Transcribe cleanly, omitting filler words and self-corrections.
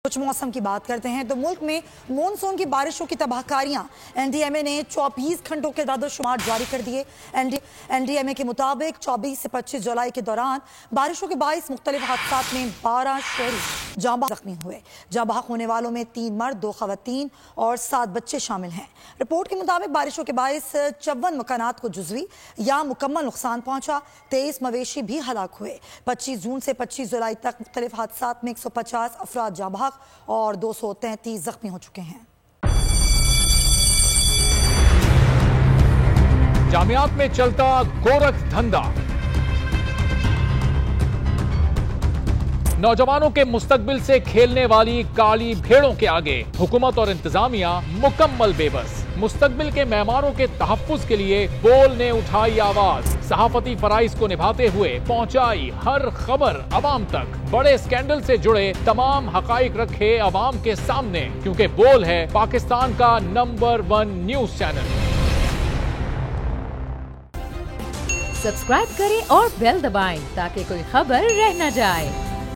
कुछ मौसम की बात करते हैं तो मुल्क में मानसून की बारिशों की तबाहकारियां एनडीएमए ने 24 घंटों के दादोशुमार जारी कर दिए। एनडीएमए के मुताबिक 24 से 25 जुलाई के दौरान बारिशों के बाइस मुख्तलिफ हादसात में 12 शहरी जाँ जख्मी हुए। जाँ बहक होने वालों में 3 मर्द 2 खवातीन और 7 बच्चे शामिल हैं। रिपोर्ट के मुताबिक बारिशों के बाइस 54 मकानात को जुजवी या मुकम्मल नुकसान पहुंचा। 23 मवेशी भी हलाक हुए। 25 जून से 25 जुलाई तक मुख्तलिफ हादसात में 150 अफराद जाँ बहक और 233 जख्मी हो चुके हैं। जामियात में चलता गोरख धंधा, नौजवानों के मुस्तकबिल से खेलने वाली काली भेड़ों के आगे हुकूमत और इंतजामिया मुकम्मल बेबस। मुस्तकबिल के मेहमानों के तहफ्फुज के लिए बोल ने उठाई आवाज, सहाफती फराइज को निभाते हुए पहुंचाई हर खबर अवाम तक। बड़े स्कैंडल से जुड़े तमाम हकाइक रखे अवाम के सामने, क्योंकि बोल है पाकिस्तान का नंबर 1 न्यूज चैनल। सब्सक्राइब करें और बेल दबाएं ताकि कोई खबर रह न जाए।